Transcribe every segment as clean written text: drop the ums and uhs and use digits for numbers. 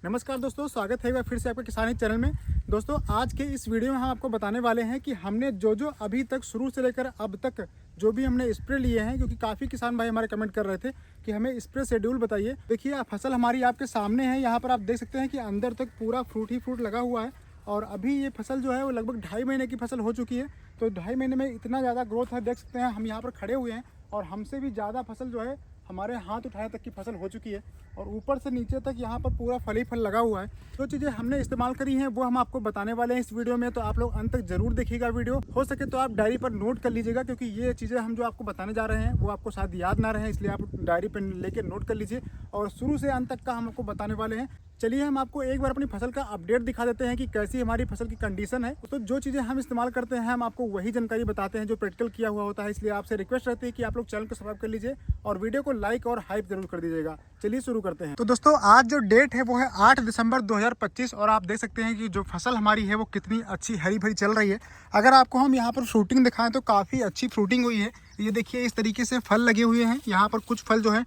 नमस्कार दोस्तों, स्वागत है एक बार फिर से आपके किसानी चैनल में। दोस्तों, आज के इस वीडियो में हम आपको बताने वाले हैं कि हमने जो अभी तक शुरू से लेकर अब तक जो भी हमने स्प्रे लिए हैं, क्योंकि काफ़ी किसान भाई हमारे कमेंट कर रहे थे कि हमें स्प्रे शेड्यूल बताइए। देखिए, फसल हमारी आपके सामने है। यहाँ पर आप देख सकते हैं कि अंदर तक पूरा फ्रूट ही फ्रूट लगा हुआ है और अभी ये फसल जो है वो लगभग 2.5 महीने की फसल हो चुकी है। तो 2.5 महीने में इतना ज़्यादा ग्रोथ है, देख सकते हैं। हम यहाँ पर खड़े हुए हैं और हमसे भी ज़्यादा फसल जो है हमारे हाथ उठाए तक की फसल हो चुकी है और ऊपर से नीचे तक यहाँ पर पूरा फल ही फल लगा हुआ है। जो चीज़ें हमने इस्तेमाल करी हैं वो हम आपको बताने वाले हैं इस वीडियो में, तो आप लोग अंत तक जरूर देखिएगा वीडियो। हो सके तो आप डायरी पर नोट कर लीजिएगा, क्योंकि ये चीज़ें हम जो आपको बताने जा रहे हैं वो आपको शायद याद ना रहे, इसलिए आप डायरी पर लेकर नोट कर लीजिए और शुरू से अंत तक का हम आपको बताने वाले हैं। चलिए हम आपको एक बार अपनी फसल का अपडेट दिखा देते हैं कि कैसी हमारी फसल की कंडीशन है। तो जो चीज़ें हम इस्तेमाल करते हैं हम आपको वही जानकारी बताते हैं जो प्रैक्टिकल किया हुआ होता है, इसलिए आपसे रिक्वेस्ट रहती है कि आप लोग चैनल को सब्सक्राइब कर लीजिए और वीडियो को लाइक और हाइप जरूर कर दीजिएगा। चलिए शुरू करते हैं। तो दोस्तों, आज जो डेट है वो है 8 दिसंबर 2025 और आप देख सकते हैं कि जो फसल हमारी है वो कितनी अच्छी हरी भरी चल रही है। अगर आपको हम यहाँ पर फ्रूटिंग दिखाएं तो काफ़ी अच्छी फ्रूटिंग हुई है। ये देखिए, इस तरीके से फल लगे हुए हैं। यहाँ पर कुछ फल जो है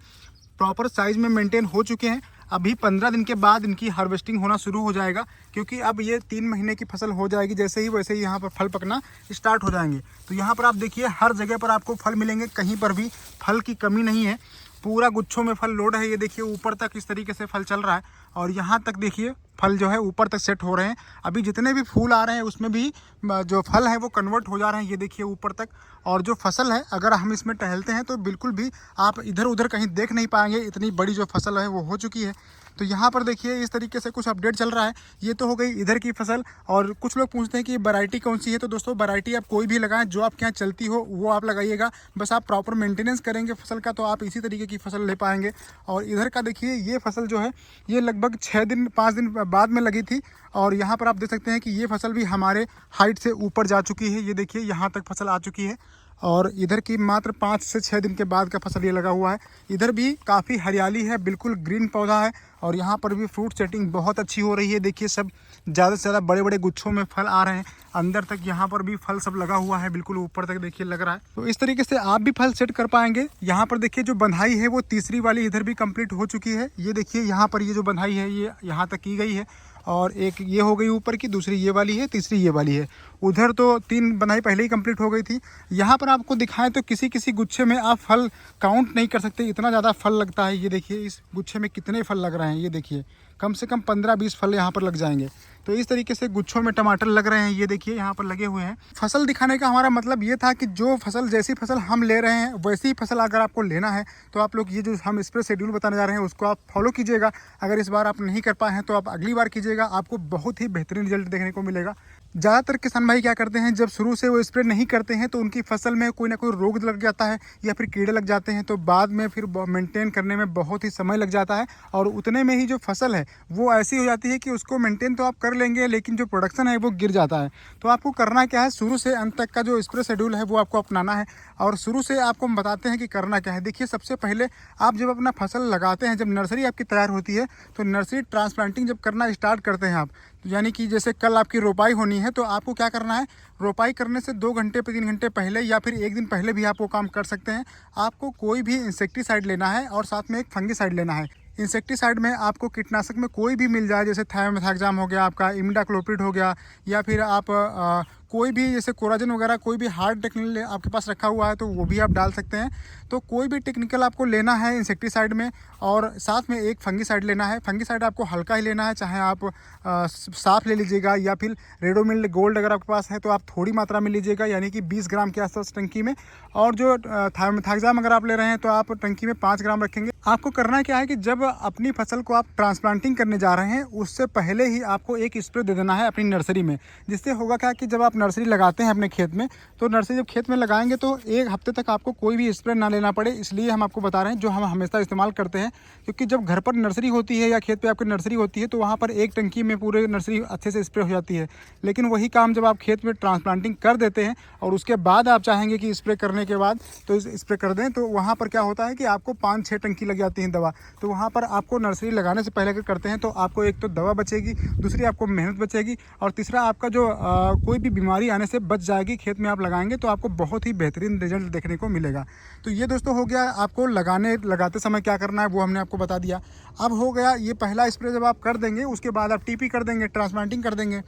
प्रॉपर साइज में मेंटेन हो चुके हैं। अभी 15 दिन के बाद इनकी हार्वेस्टिंग होना शुरू हो जाएगा, क्योंकि अब ये 3 महीने की फसल हो जाएगी। जैसे ही वैसे ही यहाँ पर फल पकना स्टार्ट हो जाएंगे। तो यहाँ पर आप देखिए, हर जगह पर आपको फल मिलेंगे, कहीं पर भी फल की कमी नहीं है। पूरा गुच्छों में फल लोड है। ये देखिए, ऊपर तक इस तरीके से फल चल रहा है और यहाँ तक देखिए फल जो है ऊपर तक सेट हो रहे हैं। अभी जितने भी फूल आ रहे हैं उसमें भी जो फल है वो कन्वर्ट हो जा रहे हैं। ये देखिए ऊपर तक। और जो फसल है, अगर हम इसमें टहलते हैं तो बिल्कुल भी आप इधर उधर कहीं देख नहीं पाएंगे, इतनी बड़ी जो फसल है वो हो चुकी है। तो यहाँ पर देखिए, इस तरीके से कुछ अपडेट चल रहा है। ये तो हो गई इधर की फसल। और कुछ लोग पूछते हैं कि वैरायटी कौन सी है। तो दोस्तों, वैरायटी आप कोई भी लगाएं, जो आपके यहाँ चलती हो वो आप लगाइएगा। बस आप प्रॉपर मेंटेनेंस करेंगे फसल का तो आप इसी तरीके की फसल ले पाएंगे। और इधर का देखिए, ये फसल जो है ये लगभग 5 दिन बाद में लगी थी और यहाँ पर आप देख सकते हैं कि ये फसल भी हमारे हाइट से ऊपर जा चुकी है। ये देखिए, यहाँ तक फसल आ चुकी है और इधर की मात्र 5 से 6 दिन के बाद का फसल ये लगा हुआ है। इधर भी काफ़ी हरियाली है, बिल्कुल ग्रीन पौधा है और यहाँ पर भी फ्रूट सेटिंग बहुत अच्छी हो रही है। देखिए, सब ज़्यादा से ज़्यादा बड़े बड़े गुच्छों में फल आ रहे हैं। अंदर तक यहाँ पर भी फल सब लगा हुआ है, बिल्कुल ऊपर तक देखिए लग रहा है। तो इस तरीके से आप भी फल सेट कर पाएंगे। यहाँ पर देखिए, जो बंधाई है वो तीसरी वाली इधर भी कंप्लीट हो चुकी है। ये देखिए, यहाँ पर ये जो बंधाई है ये यहाँ तक की गई है और एक ये हो गई ऊपर की, दूसरी ये वाली है, तीसरी ये वाली है। उधर तो 3 बंधाई पहले ही कंप्लीट हो गई थी। यहाँ पर आपको दिखाएं तो किसी किसी गुच्छे में आप फल काउंट नहीं कर सकते, इतना ज़्यादा फल लगता है। ये देखिए, इस गुच्छे में कितने फल लग रहे हैं। ये देखिए, कम से कम 15-20 फल यहाँ पर लग जाएंगे। तो इस तरीके से गुच्छों में टमाटर लग रहे हैं। ये देखिए, यहाँ पर लगे हुए हैं। फसल दिखाने का हमारा मतलब ये था कि जो फसल जैसी फसल हम ले रहे हैं वैसी फसल अगर आपको लेना है तो आप लोग ये जो हम स्प्रे शेड्यूल बताने जा रहे हैं उसको आप फॉलो कीजिएगा। अगर इस बार आप नहीं कर पाए हैं तो आप अगली बार कीजिएगा, आपको बहुत ही बेहतरीन रिजल्ट देखने को मिलेगा। ज़्यादातर किसान भाई क्या करते हैं, जब शुरू से वो स्प्रे नहीं करते हैं तो उनकी फसल में कोई ना कोई रोग लग जाता है या फिर कीड़े लग जाते हैं, तो बाद में फिर मेंटेन करने में बहुत ही समय लग जाता है और उतने में ही जो फसल है वो ऐसी हो जाती है कि उसको मेंटेन तो आप कर लेंगे लेकिन जो प्रोडक्शन है वो गिर जाता है। तो आपको करना क्या है, शुरू से अंत तक का जो स्प्रे शेड्यूल है वो आपको अपनाना है और शुरू से आपको हम बताते हैं कि करना क्या है। देखिए, सबसे पहले आप जब अपना फसल लगाते हैं, जब नर्सरी आपकी तैयार होती है तो नर्सरी ट्रांसप्लांटिंग जब करना स्टार्ट करते हैं आप, यानी कि जैसे कल आपकी रोपाई होनी है तो आपको क्या करना है, रोपाई करने से 2 घंटे 3 घंटे पहले या फिर 1 दिन पहले भी आप वो काम कर सकते हैं। आपको कोई भी इंसेक्टिसाइड लेना है और साथ में एक फंगिसाइड लेना है। इंसेक्टिसाइड में आपको कीटनाशक में कोई भी मिल जाए, जैसे थायोमेथाक्साम हो गया, आपका इमिडाक्लोप्रिड हो गया, या फिर आप कोई भी जैसे कोराजन वगैरह कोई भी हार्ड टेक्निकल आपके पास रखा हुआ है तो वो भी आप डाल सकते हैं। तो कोई भी टेक्निकल आपको लेना है इंसेक्टिसाइड में और साथ में एक फंगिसाइड लेना है। फंगिसाइड आपको हल्का ही लेना है, चाहे आप साफ ले लीजिएगा या फिर रेडोमिल गोल्ड अगर आपके पास है तो आप थोड़ी मात्रा में लीजिएगा, यानी कि 20 ग्राम के आसपास टंकी में। और जो थायोमेथाक्साम अगर आप ले रहे हैं तो आप टंकी में 5 ग्राम रखेंगे। आपको करना क्या है कि जब अपनी फसल को आप ट्रांसप्लांटिंग करने जा रहे हैं उससे पहले ही आपको एक स्प्रे दे देना है अपनी नर्सरी में। जिससे होगा क्या कि जब आप नर्सरी लगाते हैं अपने खेत में, तो नर्सरी जब खेत में लगाएंगे तो 1 हफ्ते तक आपको कोई भी स्प्रे ना लेना पड़े। इसलिए हम आपको बता रहे हैं जो हम हमेशा इस्तेमाल करते हैं, क्योंकि जब घर पर नर्सरी होती है या खेत पे आपकी नर्सरी होती है तो वहाँ पर एक टंकी में पूरे नर्सरी अच्छे से स्प्रे हो जाती है। लेकिन वही काम जब आप खेत में ट्रांसप्लांटिंग कर देते हैं और उसके बाद आप चाहेंगे कि स्प्रे करने के बाद तो स्प्रे कर दें, तो वहाँ पर क्या होता है कि आपको 5-6 टंकी लग जाती है दवा। तो वहाँ पर आपको नर्सरी लगाने से पहले अगर करते हैं तो आपको एक तो दवा बचेगी, दूसरी आपको मेहनत बचेगी और तीसरा आपका जो कोई भी बीमारी आने से बच जाएगी। खेत में आप लगाएंगे तो आपको बहुत ही बेहतरीन रिजल्ट देखने को मिलेगा। तो ये दोस्तों हो गया आपको लगाते समय क्या करना है वो हमने आपको बता दिया। अब हो गया ये पहला स्प्रे जब आप कर देंगे उसके बाद आप टीपी कर देंगे, ट्रांसप्लांटिंग कर देंगे।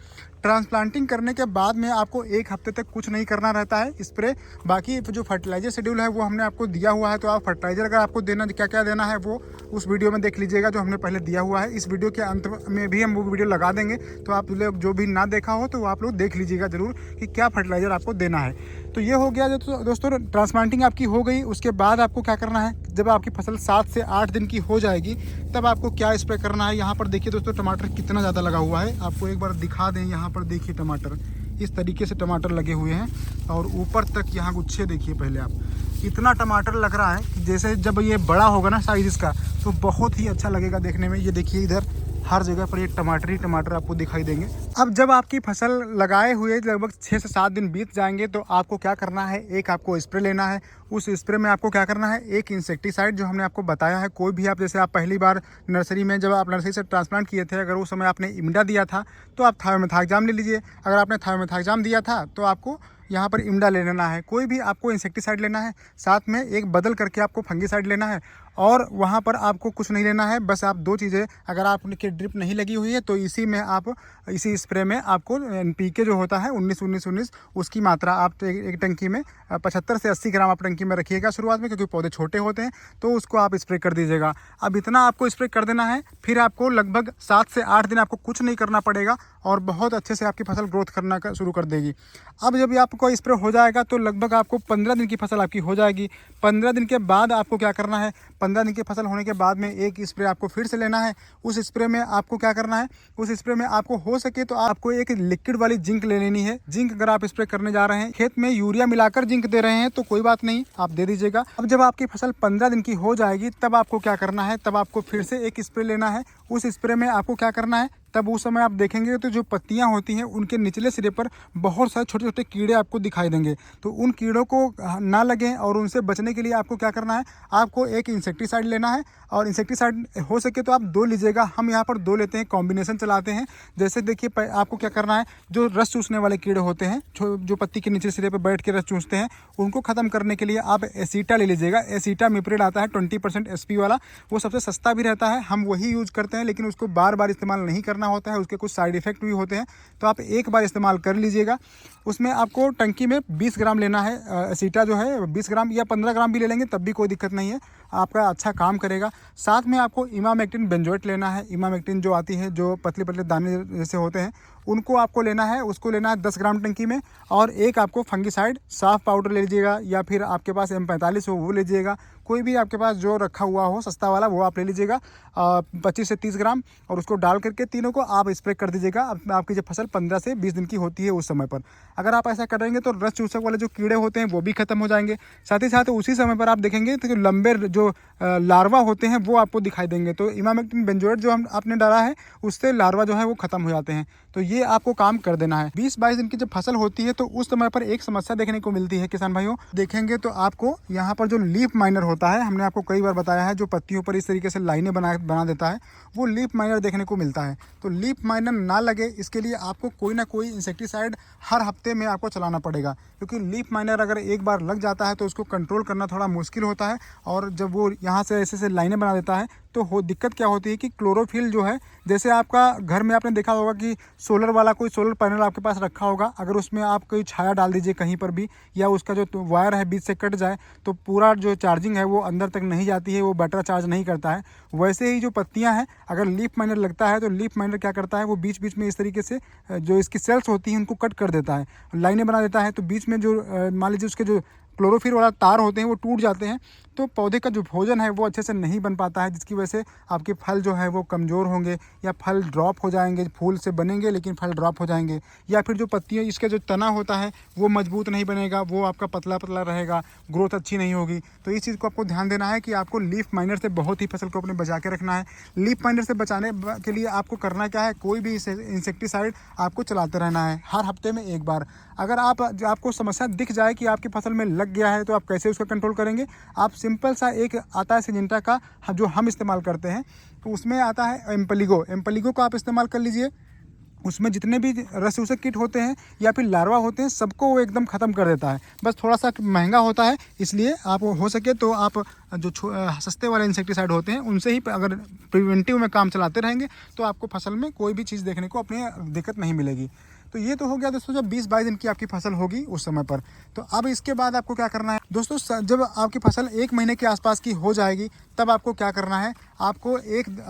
ट्रांसप्लांटिंग करने के बाद में आपको 1 हफ्ते तक कुछ नहीं करना रहता है स्प्रे। बाकी जो फर्टिलाइजर शेड्यूल है वो हमने आपको दिया हुआ है, तो आप फर्टिलाइजर अगर आपको देना क्या क्या देना है वो उस वीडियो में देख लीजिएगा जो हमने पहले दिया हुआ है। इस वीडियो के अंत में भी हम वो वीडियो लगा देंगे, तो आप लोग जो भी ना देखा हो तो आप लोग देख लीजिएगा ज़रूर कि क्या फर्टिलाइज़र आपको देना है। तो ये हो गया दोस्तों ट्रांसप्लांटिंग आपकी हो गई। उसके बाद आपको क्या करना है, जब आपकी फसल 7 से 8 दिन की हो जाएगी तब आपको क्या स्प्रे करना है। यहाँ पर देखिए दोस्तों टमाटर कितना ज़्यादा लगा हुआ है, आपको एक बार दिखा दें। यहाँ पर देखिए टमाटर इस तरीके से टमाटर लगे हुए हैं और ऊपर तक यहाँ गुच्छे देखिए। पहले आप इतना टमाटर लग रहा है कि जैसे जब ये बड़ा होगा ना साइज इसका तो बहुत ही अच्छा लगेगा देखने में। ये देखिए इधर हर जगह पर ये टमाटर ही टमाटर आपको दिखाई देंगे। अब जब आपकी फसल लगाए हुए लगभग 6 से 7 दिन बीत जाएंगे तो आपको क्या करना है, एक आपको स्प्रे लेना है। उस स्प्रे में आपको क्या करना है, एक इंसेक्टिसाइड जो हमने आपको बताया है। कोई भी आप जैसे आप पहली बार नर्सरी में जब आप नर्सरी से ट्रांसप्लांट किए थे, अगर उस समय आपने इम्डा दिया था तो आप थायोमेथाक्साम ले लीजिए। अगर आपने थायोमेथाक्साम दिया था तो आपको यहाँ पर इम्डा ले लेना है। कोई भी आपको इंसेक्टिसाइड लेना है, साथ में एक बदल करके आपको फंगिसाइड लेना है। और वहाँ पर आपको कुछ नहीं लेना है, बस आप 2 चीज़ें, अगर आपकी ड्रिप नहीं लगी हुई है तो इसी में आप इसी स्प्रे में आपको NPK जो होता है 19-19-19 उसकी मात्रा आप एक टंकी में 75 से 80 ग्राम आप टंकी में रखिएगा शुरुआत में, क्योंकि पौधे छोटे होते हैं तो उसको आप स्प्रे कर दीजिएगा। अब इतना आपको स्प्रे कर देना है, फिर आपको लगभग 7 से 8 दिन आपको कुछ नहीं करना पड़ेगा और बहुत अच्छे से आपकी फसल ग्रोथ करना शुरू कर देगी। अब जब आपको स्प्रे हो जाएगा तो लगभग आपको 15 दिन की फसल आपकी हो जाएगी। 15 दिन के बाद आपको क्या करना है, 15 दिन की फसल होने के बाद में एक स्प्रे आपको फिर से लेना है। उस स्प्रे में आपको क्या करना है, उस स्प्रे में आपको हो सके तो आपको एक लिक्विड वाली जिंक ले लेनी है। जिंक अगर आप स्प्रे करने जा रहे हैं, खेत में यूरिया मिलाकर जिंक दे रहे हैं तो कोई बात नहीं, आप दे दीजिएगा। अब जब आपकी फसल 15 दिन की हो जाएगी तब आपको क्या करना है, तब आपको फिर से एक स्प्रे लेना है। उस स्प्रे में आपको क्या करना है, तब उस समय आप देखेंगे तो जो पत्तियां होती हैं उनके निचले सिरे पर बहुत सारे छोटे छोटे कीड़े आपको दिखाई देंगे। तो उन कीड़ों को ना लगें और उनसे बचने के लिए आपको क्या करना है, आपको एक इंसेक्टिसाइड लेना है। और इंसेक्टिसाइड हो सके तो आप 2 लीजिएगा, हम यहाँ पर 2 लेते हैं, कॉम्बिनेशन चलाते हैं। जैसे देखिए आपको क्या करना है, जो रस चूसने वाले कीड़े होते हैं जो पत्ती के निचले सिरे पर बैठ के रस चूसते हैं, उनको ख़त्म करने के लिए आप एसीटा ले लीजिएगा। एसीटा मिप्रिड आता है 20% SP वाला, वो सबसे सस्ता भी रहता है, हम वही यूज़ करते हैं। लेकिन उसको बार बार इस्तेमाल नहीं करना होता है, उसके कुछ साइड इफेक्ट भी होते हैं, तो आप एक बार इस्तेमाल कर लीजिएगा। उसमें आपको टंकी में 20 ग्राम लेना है एसीटा जो है, 20 ग्राम या 15 ग्राम भी ले लेंगे तब भी कोई दिक्कत नहीं है, आपका अच्छा काम करेगा। साथ में आपको इमामेक्टिन बेंजोएट लेना है। इमामेक्टिन जो आती है, जो पतले पतले दाने जैसे होते हैं, उनको आपको लेना है। उसको लेना है 10 ग्राम टंकी में। और एक आपको फंगिसाइड साफ पाउडर ले लीजिएगा, या फिर आपके पास M45 हो वो लीजिएगा। कोई भी आपके पास जो रखा हुआ हो सस्ता वाला वो आप ले लीजिएगा 25 से 30 ग्राम, और उसको डाल करके तीनों को आप स्प्रे कर दीजिएगा। आपकी जब फसल 15 से 20 दिन की होती है उस समय पर अगर आप ऐसा करेंगे तो रस चूसक वाले जो कीड़े होते हैं वो भी खत्म हो जाएंगे। साथ ही साथ उसी समय पर आप देखेंगे तो जो लंबे जो लार्वा होते हैं वो आपको दिखाई देंगे। तो इमामेक्टिन बेंजोएट जो आपने डाला है उससे लार्वा जो है वो खत्म हो जाते हैं। तो ये आपको काम कर देना है। 20-22 दिन की जब फसल होती है तो उस समय पर एक समस्या देखने को मिलती है किसान भाइयों, देखेंगे तो आपको यहाँ पर जो लीफ माइनर होता है, हमने आपको कई बार बताया है, जो पत्तियों पर इस तरीके से लाइनें बना देता है, वो लीफ माइनर देखने को मिलता है। तो लीफ माइनर ना लगे इसके लिए आपको कोई ना कोई इंसेक्टिसाइड हर हफ्ते में आपको चलाना पड़ेगा, क्योंकि लीफ माइनर अगर एक बार लग जाता है तो उसको कंट्रोल करना थोड़ा मुश्किल होता है। और जब वो यहाँ से ऐसे लाइनें बना देता है तो दिक्कत क्या होती है कि क्लोरोफिल जो है, जैसे आपका घर में आपने देखा होगा कि सोलर वाला कोई सोलर पैनल आपके पास रखा होगा, अगर उसमें आप कोई छाया डाल दीजिए कहीं पर भी, या उसका जो वायर है बीच से कट जाए तो पूरा जो चार्जिंग है वो अंदर तक नहीं जाती है, वो बैटरी चार्ज नहीं करता है। वैसे ही जो पत्तियां हैं, अगर लीफ माइनर लगता है तो लीफ माइनर क्या करता है, वो बीच बीच में इस तरीके से जो इसकी सेल्स होती हैं उनको कट कर देता है, लाइनें बना देता है। तो बीच में जो मान लीजिए उसके जो क्लोरोफिल वाला तार होते हैं वो टूट जाते हैं, तो पौधे का जो भोजन है वो अच्छे से नहीं बन पाता है, जिसकी वजह से आपके फल जो है वो कमज़ोर होंगे या फल ड्रॉप हो जाएंगे। फूल से बनेंगे लेकिन फल ड्रॉप हो जाएंगे, या फिर जो पत्तियाँ इसका जो तना होता है वो मजबूत नहीं बनेगा, वो आपका पतला पतला रहेगा, ग्रोथ अच्छी नहीं होगी। तो इस चीज़ को आपको ध्यान देना है कि आपको लीफ माइनर से बहुत ही फसल को अपने बचा के रखना है। लीफ माइनर से बचाने के लिए आपको करना क्या है, कोई भी इंसेक्टिसाइड आपको चलाते रहना है हर हफ्ते में एक बार। अगर आपको समस्या दिख जाए कि आपकी फसल में लग गया है तो आप कैसे उसका कंट्रोल करेंगे, आप सिंपल सा एक आता है सिंजेंटा का जो हम इस्तेमाल करते हैं, तो उसमें आता है एम्पलीगो को आप इस्तेमाल कर लीजिए। उसमें जितने भी रस उसे कीट होते हैं या फिर लार्वा होते हैं, सबको वो एकदम ख़त्म कर देता है। बस थोड़ा सा महंगा होता है, इसलिए आप हो सके तो आप जो सस्ते वाले इंसेक्टिसाइड होते हैं उनसे ही अगर प्रिवेंटिव में काम चलाते रहेंगे तो आपको फसल में कोई भी चीज़ देखने को अपनी दिक्कत नहीं मिलेगी। तो ये तो हो गया दोस्तों जब 20-22 दिन की आपकी फसल होगी उस समय पर। तो अब इसके बाद आपको क्या करना है दोस्तों, जब आपकी फसल 1 महीने के आसपास की हो जाएगी तब आपको क्या करना है, आपको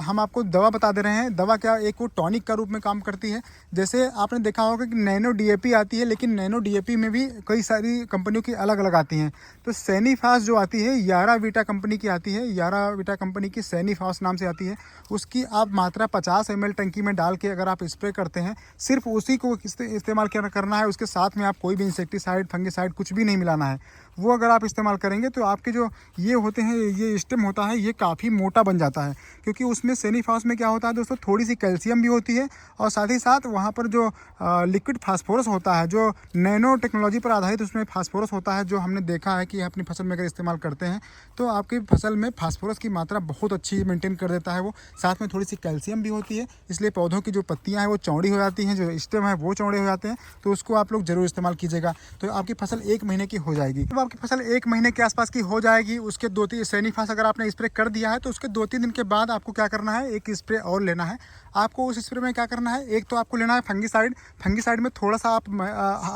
हम आपको दवा बता दे रहे हैं। दवा क्या, एक वो टॉनिक का रूप में काम करती है। जैसे आपने देखा होगा कि नैनो डीएपी आती है, लेकिन नैनो डीएपी में भी कई सारी कंपनियों की अलग अलग आती हैं। तो सैनिफास जो आती है यारा वीटा कंपनी की आती है, यारा वीटा कंपनी की सैनिफास नाम से आती है। उसकी आप मात्रा 50 ml टंकी में डाल के अगर आप स्प्रे करते हैं, सिर्फ उसी को इस्तेमाल करना है। उसके साथ में आप कोई भी इंसेक्टिसाइड फंगिसाइड कुछ भी नहीं मिलाना है। वो अगर आप इस्तेमाल करेंगे तो आपके जो ये होते हैं, ये स्टेम होता है, ये काफ़ी मोटा बन जाता है। क्योंकि उसमें सैनिफास में क्या होता है दोस्तों, थोड़ी सी कैल्शियम भी होती है और साथ ही साथ वहाँ पर जो लिक्विड फास्फोरस होता है, जो नैनो टेक्नोलॉजी पर आधारित उसमें फास्फोरस होता है, जो हमने देखा है कि अपनी फसल में अगर इस्तेमाल करते हैं तो आपकी फसल में फास्फोरस की मात्रा बहुत अच्छी मेंटेन कर देता है वो। साथ में थोड़ी सी कैल्शियम भी होती है, इसलिए पौधों की जो पत्तियाँ हैं वो चौड़ी हो जाती हैं, जो स्टेम है वो चौड़े हो जाते हैं। तो उसको आप लोग ज़रूर इस्तेमाल कीजिएगा। तो आपकी फसल 1 महीने की हो जाएगी। जब आपकी फसल 1 महीने के आसपास की हो जाएगी, उसके 2-3 सैनिफास अगर आपने स्प्रे कर दिया है तो उसके 2-3 दिन के बाद आपको क्या करना है, एक स्प्रे और लेना है। आपको उस स्प्रे में क्या करना है, एक तो आपको लेना है फंगिसाइड। फंगिसाइड में थोड़ा सा आप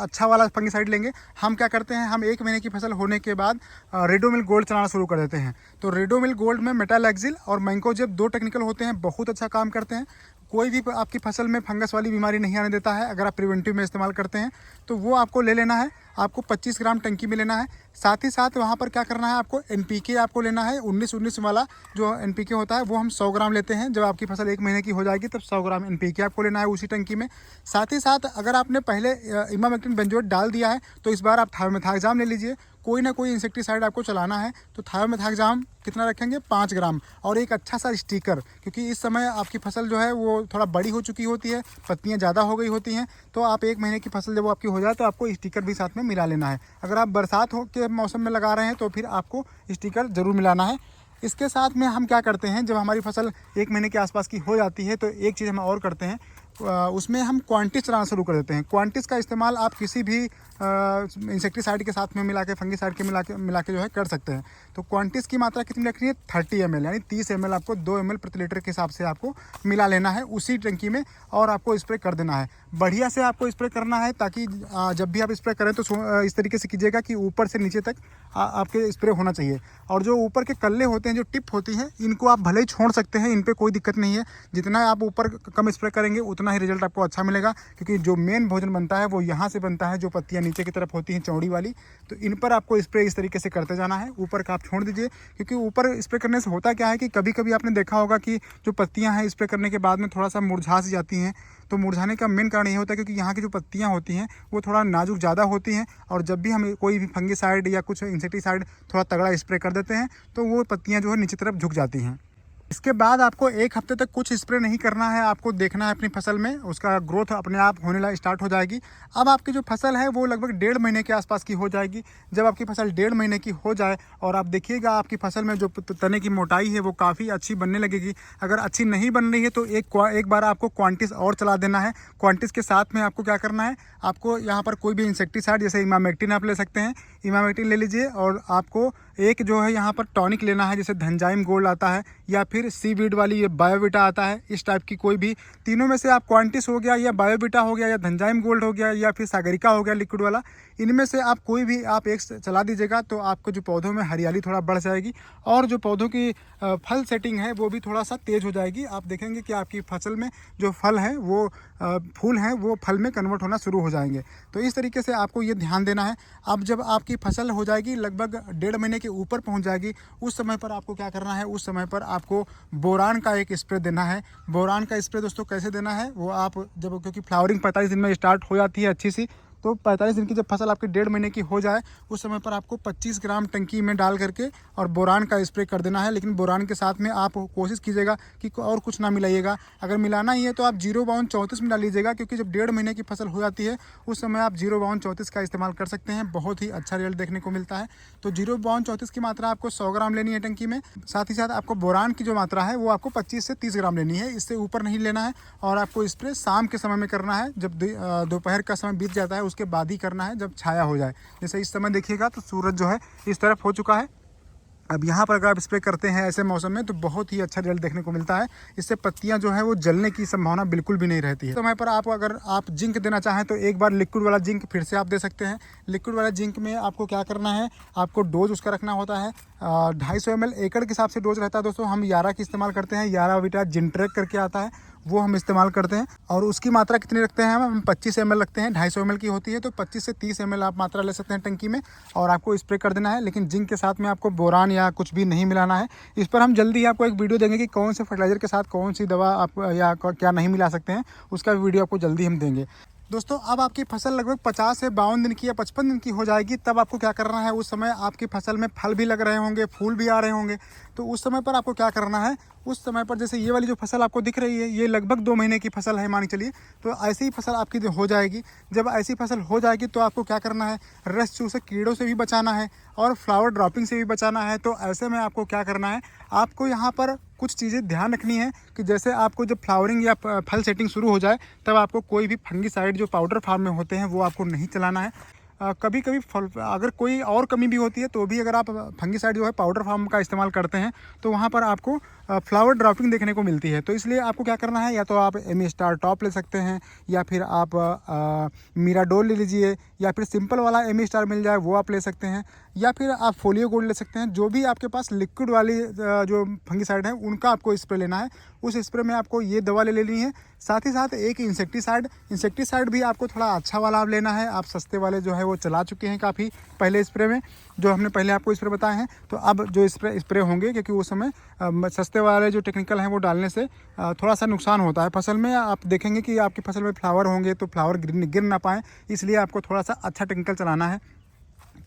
अच्छा वाला फंगिसाइड लेंगे। हम क्या करते हैं, हम 1 महीने की फसल होने के बाद रेडोमिल गोल्ड चलाना शुरू कर देते हैं। तो रेडोमिल गोल्ड में मेटालैक्सिल और मैंकोजेब 2 टेक्निकल होते हैं, बहुत अच्छा काम करते हैं। कोई भी आपकी फसल में फंगस वाली बीमारी नहीं आने देता है अगर आप प्रिवेंटिव में इस्तेमाल करते हैं। तो वो आपको ले लेना है, आपको 25 ग्राम टंकी में लेना है। साथ ही साथ वहाँ पर क्या करना है, आपको NPK आपको लेना है। 19-19 वाला जो NPK होता है वो हम 100 ग्राम लेते हैं। जब आपकी फसल 1 महीने की हो जाएगी तब 100 ग्राम NPK आपको लेना है उसी टंकी में। साथ ही साथ अगर आपने पहले इमामेक्टिन बेंजोएट डाल दिया है तो इस बार आप थायोमेथाक्साम ले लीजिए। कोई ना कोई इंसेक्टिसाइड आपको चलाना है तो थायोमेथाक्साम कितना रखेंगे, 5 ग्राम, और एक अच्छा सा स्टिकर। क्योंकि इस समय आपकी फसल जो है वो थोड़ा बड़ी हो चुकी होती है, पत्तियां ज़्यादा हो गई होती हैं। तो आप 1 महीने की फसल जब आपकी हो जाए तो आपको स्टिकर भी साथ में मिला लेना है। अगर आप बरसात के मौसम में लगा रहे हैं तो फिर आपको स्टिकर ज़रूर मिलाना है। इसके साथ में हम क्या करते हैं, जब हमारी फसल 1 महीने के आसपास की हो जाती है तो एक चीज़ हम और करते हैं, उसमें हम क्वांटिस चलाना शुरू कर देते हैं। क्वांटिस का इस्तेमाल आप किसी भी इंसेक्टिसाइड के साथ में मिला के, फंगिसाइड के मिला के जो है कर सकते हैं। तो क्वांटिस की मात्रा कितनी रखनी है, 30 ml, यानी 30 ml आपको 2 ml प्रति लीटर के हिसाब से आपको मिला लेना है उसी टंकी में और आपको स्प्रे कर देना है। बढ़िया से आपको स्प्रे करना है ताकि जब भी आप स्प्रे करें तो इस तरीके से कीजिएगा कि ऊपर से नीचे तक आपके स्प्रे होना चाहिए। और जो ऊपर के कल्ले होते हैं, जो टिप होती हैं, इनको आप भले ही छोड़ सकते हैं, इन पर कोई दिक्कत नहीं है। जितना आप ऊपर कम स्प्रे करेंगे उतना ही रिजल्ट आपको अच्छा मिलेगा। क्योंकि जो मेन भोजन बनता है वो यहाँ से बनता है, जो पत्तियाँ नीचे की तरफ होती हैं चौड़ी वाली। तो इन पर आपको स्प्रे इस तरीके से करते जाना है, ऊपर का आप छोड़ दीजिए। क्योंकि ऊपर स्प्रे करने से होता क्या है कि कभी कभी आपने देखा होगा कि जो पत्तियाँ हैं स्प्रे करने के बाद में थोड़ा सा मुरझा सी जाती हैं। तो मुरझाने का मेन कारण ये होता है क्योंकि यहाँ की जो पत्तियाँ होती हैं वो थोड़ा नाजुक ज़्यादा होती हैं, और जब भी हम कोई भी फंगिसाइड या कुछ इंसेक्टिसाइड थोड़ा तगड़ा स्प्रे कर देते हैं तो वो पत्तियाँ जो है नीचे तरफ झुक जाती हैं। इसके बाद आपको 1 हफ्ते तक कुछ स्प्रे नहीं करना है। आपको देखना है अपनी फसल में उसका ग्रोथ अपने आप होने स्टार्ट हो जाएगी। अब आपकी जो फसल है वो लगभग 1.5 महीने के आसपास की हो जाएगी। जब आपकी फसल 1.5 महीने की हो जाए और आप देखिएगा आपकी फसल में जो तने की मोटाई है वो काफ़ी अच्छी बनने लगेगी। अगर अच्छी नहीं बन रही है तो एक बार आपको क्वांटिस और चला देना है। क्वांटिस के साथ में आपको क्या करना है, आपको यहाँ पर कोई भी इंसेक्टिसाइड जैसे इमामेक्टिन आप ले सकते हैं, इमामेक्टिन ले लीजिए। और आपको एक जो है यहाँ पर टॉनिक लेना है, जैसे धनजाइम गोल्ड आता है या फिर सीवीड वाली ये बायोविटा आता है। इस टाइप की कोई भी तीनों में से आप क्वांटिस हो गया या बायोविटा हो गया या धनजाइम गोल्ड हो गया या फिर सागरिका हो गया लिक्विड वाला, इनमें से आप कोई भी आप एक चला दीजिएगा तो आपको जो पौधों में हरियाली थोड़ा बढ़ जाएगी और जो पौधों की फल सेटिंग है वो भी थोड़ा सा तेज़ हो जाएगी। आप देखेंगे कि आपकी फसल में जो फल है वो फूल हैं वो फल में कन्वर्ट होना शुरू हो जाएंगे। तो इस तरीके से आपको ये ध्यान देना है। अब जब आपकी फसल हो जाएगी लगभग 1.5 महीने के ऊपर पहुंच जाएगी, उस समय पर आपको क्या करना है, उस समय पर आपको बोरान का एक स्प्रे देना है। बोरान का स्प्रे दोस्तों कैसे देना है वो आप जब, क्योंकि फ्लावरिंग 45 दिन में स्टार्ट हो जाती है अच्छी सी, तो 45 दिन की जब फसल आपकी 1.5 महीने की हो जाए उस समय पर आपको 25 ग्राम टंकी में डाल करके और बोरान का स्प्रे कर देना है। लेकिन बोरान के साथ में आप कोशिश कीजिएगा कि और कुछ ना मिलाइएगा। अगर मिलाना ही है तो आप 05234 में डाल लीजिएगा, क्योंकि जब 1.5 महीने की फसल हो जाती है उस समय आप 05234 का इस्तेमाल कर सकते हैं। बहुत ही अच्छा रिजल्ट देखने को मिलता है। तो 05234 की मात्रा आपको 100 ग्राम लेनी है टंकी में। साथ ही साथ आपको बोरान की जो मात्रा है वो आपको 25 से 30 ग्राम लेनी है, इससे ऊपर नहीं लेना है। और आपको स्प्रे शाम के समय में करना है, जब दोपहर का समय बीत जाता है उसके बाद ही करना है, जब छाया हो जाए। जैसे इस समय देखिएगा तो सूरज जो है इस तरफ हो चुका है। अब यहाँ पर अगर आप स्प्रे करते हैं ऐसे मौसम में तो बहुत ही अच्छा रिजल्ट देखने को मिलता है। इससे पत्तियाँ जो है वो जलने की संभावना बिल्कुल भी नहीं रहती है। समय पर आप अगर आप जिंक देना चाहें तो एक बार लिक्विड वाला जिंक फिर से आप दे सकते हैं। लिक्विड वाला जिंक में आपको क्या करना है, आपको डोज उसका रखना होता है 250 ml एकड़ के हिसाब से डोज रहता है दोस्तों। हम यारा की इस्तेमाल करते हैं, यारा विटा जिंट्रेक करके आता है, वो हम इस्तेमाल करते हैं। और उसकी मात्रा कितनी रखते हैं हम 25 ml रखते हैं। 250 ml की होती है तो 25 से 30 ml आप मात्रा ले सकते हैं टंकी में और आपको स्प्रे कर देना है। लेकिन जिंक के साथ में आपको बोरान या कुछ भी नहीं मिलाना है। इस पर हम जल्दी ही आपको एक वीडियो देंगे कि कौन से फर्टिलाइजर के साथ कौन सी दवा आप या क्या नहीं मिला सकते हैं, उसका वीडियो आपको जल्दी हम देंगे। दोस्तों अब आपकी फसल लगभग 50 से 52 दिन की या 55 दिन की हो जाएगी, तब आपको क्या करना है, उस समय आपकी फसल में फल भी लग रहे होंगे, फूल भी आ रहे होंगे। तो उस समय पर आपको क्या करना है, उस समय पर जैसे ये वाली जो फसल आपको दिख रही है ये लगभग 2 महीने की फसल है मान चलिए, तो ऐसी ही फसल आपकी हो जाएगी। जब ऐसी फसल हो जाएगी तो आपको क्या करना है, रस चूसे कीड़ों से भी बचाना है और फ्लावर ड्रॉपिंग से भी बचाना है। तो ऐसे में आपको क्या करना है, आपको यहाँ पर कुछ चीज़ें ध्यान रखनी है कि जैसे आपको जब फ्लावरिंग या फल सेटिंग शुरू हो जाए तब आपको कोई भी फंगीसाइड जो पाउडर फॉर्म में होते हैं वो आपको नहीं चलाना है। कभी कभी अगर कोई और कमी भी होती है तो भी अगर आप फंगीसाइड जो है पाउडर फॉर्म का इस्तेमाल करते हैं तो वहाँ पर आपको फ्लावर ड्रॉपिंग देखने को मिलती है। तो इसलिए आपको क्या करना है, या तो आप एमी स्टार टॉप ले सकते हैं या फिर आप मीराडोल ले लीजिए या फिर सिंपल वाला एमी स्टार मिल जाए वो आप ले सकते हैं, या फिर आप फोलियो गोल्ड ले सकते हैं। जो भी आपके पास लिक्विड वाली जो फंगीसाइड है उनका आपको स्प्रे लेना है। उस स्प्रे में आपको ये दवा ले लेनी है। साथ ही साथ एक इंसेक्टिसाइड भी आपको थोड़ा अच्छा वाला आप लेना है। आप सस्ते वाले जो है वो चला चुके हैं काफ़ी पहले स्प्रे में, जो हमने पहले आपको स्प्रे बताए हैं। तो अब जो स्प्रे होंगे, क्योंकि उस समय सस्ते वाले जो टेक्निकल हैं वो डालने से थोड़ा सा नुकसान होता है फसल में। आप देखेंगे कि आपकी फसल में फ्लावर होंगे तो फ्लावर गिर ना पाएँ, इसलिए आपको थोड़ा सा अच्छा टेक्निकल चलाना है।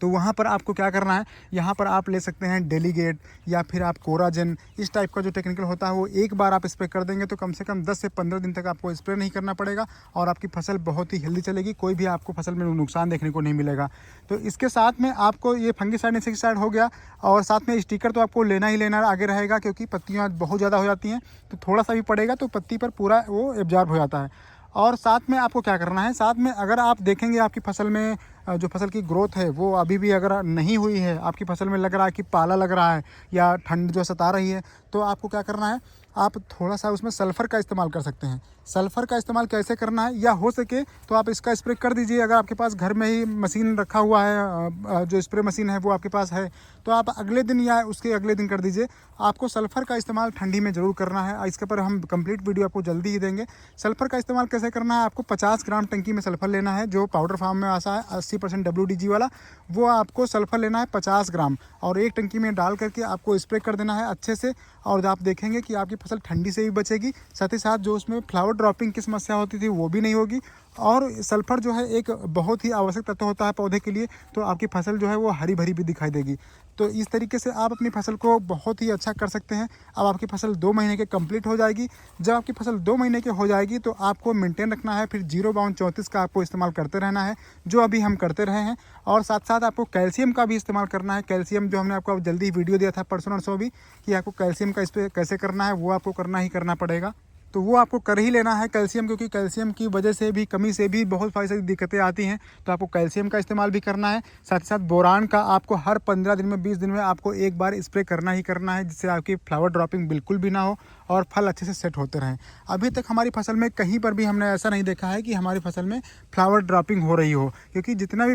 तो वहाँ पर आपको क्या करना है, यहाँ पर आप ले सकते हैं डेलीगेट या फिर आप कोराजन, इस टाइप का जो टेक्निकल होता है वो एक बार आप स्प्रे कर देंगे तो कम से कम 10 से 15 दिन तक आपको स्प्रे नहीं करना पड़ेगा और आपकी फसल बहुत ही हेल्दी चलेगी। कोई भी आपको फसल में नुकसान देखने को नहीं मिलेगा। तो इसके साथ में आपको ये फंगीसाइड इंसेक्टिसाइड हो गया और साथ में स्टिकर तो आपको लेना ही लेना आगे रहेगा, क्योंकि पत्तियाँ बहुत ज़्यादा हो जाती हैं तो थोड़ा सा भी पड़ेगा तो पत्ती पर पूरा वो एब्जॉर्ब हो जाता है। और साथ में आपको क्या करना है, साथ में अगर आप देखेंगे आपकी फसल में जो फसल की ग्रोथ है वो अभी भी अगर नहीं हुई है, आपकी फसल में लग रहा है कि पाला लग रहा है या ठंड जो सता रही है, तो आपको क्या करना है, आप थोड़ा सा उसमें सल्फ़र का इस्तेमाल कर सकते हैं। सल्फ़र का इस्तेमाल कैसे करना है, या हो सके तो आप इसका स्प्रे कर दीजिए। अगर आपके पास घर में ही मशीन रखा हुआ है, जो स्प्रे मशीन है वो आपके पास है, तो आप अगले दिन या उसके अगले दिन कर दीजिए। आपको सल्फ़र का इस्तेमाल ठंडी में ज़रूर करना है। इसके पर हम कंप्लीट वीडियो आपको जल्दी ही देंगे। सल्फ़र का इस्तेमाल कैसे करना है, आपको 50 ग्राम टंकी में सल्फ़र लेना है, जो पाउडर फॉर्म में आता है 80% WDG वाला, वो आपको सल्फ़र लेना है 50 ग्राम और एक टंकी में डाल करके आपको स्प्रे कर देना है अच्छे से। और आप देखेंगे कि आपकी फसल ठंडी से भी बचेगी, साथ ही साथ जो उसमें फ्लावर ड्रॉपिंग की समस्या होती थी वो भी नहीं होगी। और सल्फ़र जो है एक बहुत ही आवश्यक तत्व होता है पौधे के लिए, तो आपकी फसल जो है वो हरी भरी भी दिखाई देगी। तो इस तरीके से आप अपनी फसल को बहुत ही अच्छा कर सकते हैं। अब आपकी फसल 2 महीने के कंप्लीट हो जाएगी। जब आपकी फसल 2 महीने की हो जाएगी तो आपको मेंटेन रखना है, फिर 05234 का आपको इस्तेमाल करते रहना है, जो अभी हम करते रहे हैं। और साथ साथ आपको कैल्शियम का भी इस्तेमाल करना है। कैल्शियम जो हमने आपको जल्दी वीडियो दिया था परसों नरसों भी, कि आपको कैल्शियम का स्प्रे कैसे करना है, वो आपको करना ही करना पड़ेगा। तो वो आपको कर ही लेना है कैल्शियम, क्योंकि कैल्शियम की वजह से भी, कमी से भी बहुत सारी दिक्कतें आती हैं। तो आपको कैल्शियम का इस्तेमाल भी करना है। साथ ही साथ बोरान का आपको हर 15 दिन में 20 दिन में आपको एक बार स्प्रे करना ही करना है, जिससे आपकी फ्लावर ड्रॉपिंग बिल्कुल भी ना हो और फल अच्छे से सेट होते रहें। अभी तक हमारी फसल में कहीं पर भी हमने ऐसा नहीं देखा है कि हमारी फसल में फ्लावर ड्रॉपिंग हो रही हो, क्योंकि जितना भी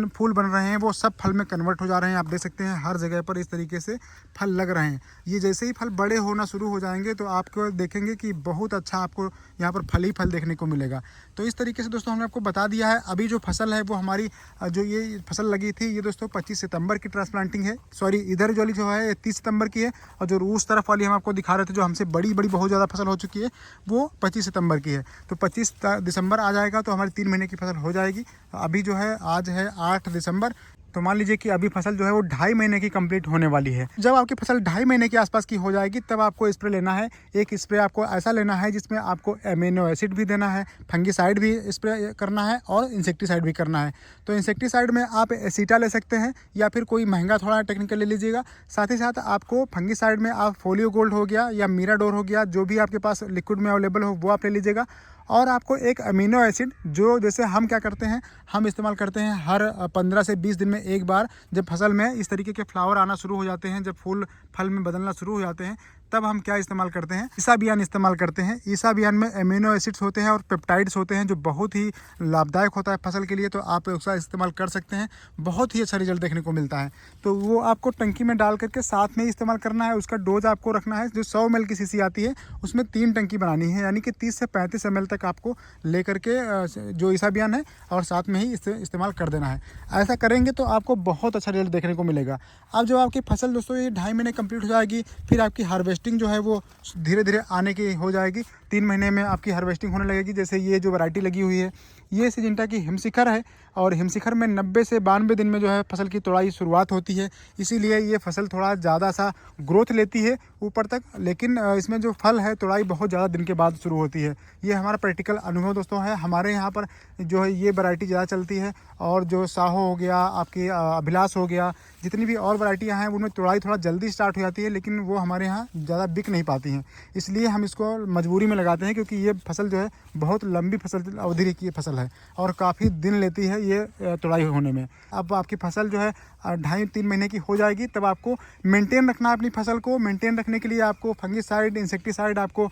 फूल बन रहे हैं वो सब फल में कन्वर्ट हो जा रहे हैं। आप देख सकते हैं हर जगह पर इस तरीके से फल लग रहे हैं। ये जैसे ही फल बड़े होना शुरू हो जाएंगे तो आपको देखेंगे कि बहुत बहुत अच्छा आपको यहाँ पर फल ही फल देखने को मिलेगा। तो इस तरीके से दोस्तों हमने आपको बता दिया है। अभी जो फसल है वो हमारी जो ये फसल लगी थी ये दोस्तों 25 सितंबर की ट्रांसप्लांटिंग है। सॉरी, इधर वाली जो है 30 सितंबर की है, और जो उस तरफ वाली हम आपको दिखा रहे थे जो हमसे बड़ी बहुत ज़्यादा फसल हो चुकी है वो 25 सितंबर की है। तो 25 दिसंबर आ जाएगा तो हमारी 3 महीने की फसल हो जाएगी। अभी जो है आज है 8 दिसंबर, तो मान लीजिए कि अभी फसल जो है वो 2.5 महीने की कंप्लीट होने वाली है। जब आपकी फसल 2.5 महीने के आसपास की हो जाएगी तब आपको स्प्रे लेना है। एक स्प्रे आपको ऐसा लेना है जिसमें आपको एमिनो एसिड भी देना है, फंगिसाइड भी स्प्रे करना है और इंसेक्टिसाइड भी करना है। तो इंसेक्टिसाइड में आप एसीटा ले सकते हैं या फिर कोई महंगा थोड़ा टेक्निकल ले लीजिएगा। साथ ही साथ आपको फंगिसाइड में आप फोलियो गोल्ड हो गया या मीराडोर हो गया, जो भी आपके पास लिक्विड में अवेलेबल हो वो आप ले लीजिएगा। और आपको एक अमीनो एसिड जो जैसे हम क्या करते हैं, हम इस्तेमाल करते हैं हर 15 से 20 दिन में एक बार। जब फसल में इस तरीके के फ्लावर आना शुरू हो जाते हैं, जब फूल फल में बदलना शुरू हो जाते हैं, तब हम क्या इस्तेमाल करते हैं, ईसाबियान इस्तेमाल करते हैं। ईसाबियान में एमिनो एसिड्स होते हैं और पेप्टाइड्स होते हैं जो बहुत ही लाभदायक होता है फसल के लिए। तो आप उसका इस्तेमाल कर सकते हैं, बहुत ही अच्छा रिजल्ट देखने को मिलता है। तो वो आपको टंकी में डाल करके साथ में इस्तेमाल करना है। उसका डोज आपको रखना है, जो 100 ml की सीसी आती है उसमें 3 टंकी बनानी है, यानी कि 30 से 35 ml तक आपको ले करके जो ईसाबियान है और साथ में ही इस्तेमाल कर देना है। ऐसा करेंगे तो आपको बहुत अच्छा रिजल्ट देखने को मिलेगा। अब जब आपकी फसल दोस्तों ये 2.5 महीने कंप्लीट हो जाएगी, फिर आपकी हार्वेस्टिंग जो है वो धीरे धीरे आने की हो जाएगी। 3 महीने में आपकी हार्वेस्टिंग होने लगेगी। जैसे ये जो वैरायटी लगी हुई है ये सिंजेंटा की हिमशिखर है, और हिमशिखर में 90 से 92 दिन में जो है फसल की तोड़ाई शुरुआत होती है। इसीलिए ये फसल थोड़ा ज़्यादा सा ग्रोथ लेती है ऊपर तक, लेकिन इसमें जो फल है तोड़ाई बहुत ज़्यादा दिन के बाद शुरू होती है। ये हमारा प्रैक्टिकल अनुभव दोस्तों है। हमारे यहाँ पर जो है ये वैरायटी ज़्यादा चलती है, और जो साहो हो गया, आपकी अभिलाष हो गया, जितनी भी और वैरायटियाँ हैं उनमें तोड़ाई थोड़ा जल्दी स्टार्ट हो जाती है, लेकिन वो हमारे यहाँ ज़्यादा बिक नहीं पाती हैं। इसलिए हम इसको मजबूरी में लगाते हैं, क्योंकि ये फसल जो है बहुत लंबी फसल अवधि की फसल है और काफ़ी दिन लेती है ये तोड़ाई होने में। अब आपकी फसल जो है 2.5-3 महीने की हो जाएगी, तब आपको मेंटेन रखना है अपनी फसल को। मेंटेन रखने के लिए आपको फंगिसाइड, इंसेक्टिसाइड आपको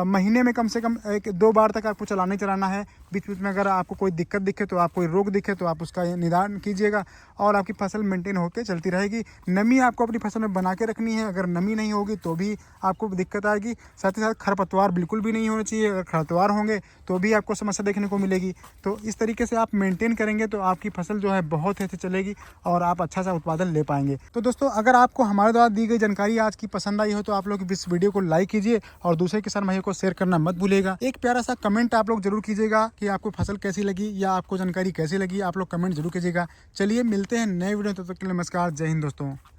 महीने में कम से कम 1-2 बार तक आपको चलाना है। बीच बीच में अगर आपको कोई दिक्कत दिखे, तो आप कोई रोग दिखे तो आप उसका निदान कीजिएगा, और आपकी फसल मेंटेन होकर चलती रहेगी। नमी आपको अपनी फसल में बना के रखनी है। अगर नमी नहीं होगी तो भी आपको दिक्कत आएगी। साथ ही साथ खरपतवार बिल्कुल भी नहीं होने चाहिए। अगर खरपतवार होंगे तो भी आपको समस्या देखने को मिलेगी। तो इस तरीके से आप मेंटेन करेंगे तो आपकी फसल जो है बहुत अच्छी चलेगी और आप अच्छा सा उत्पादन ले पाएंगे। तो दोस्तों, अगर आपको हमारे द्वारा दी गई जानकारी आज की पसंद आई हो तो आप लोग इस वीडियो को लाइक कीजिए और दूसरे किसान भाइयों को शेयर करना मत भूलिएगा। एक प्यारा सा कमेंट आप लोग जरूर कीजिएगा कि आपको फसल कैसी लगी या आपको जानकारी कैसी लगी। आप लोग कमेंट जरूर कीजिएगा। चलिए मिलते हैं नए वीडियो, तब तक के लिए नमस्कार, जय हिंद दोस्तों।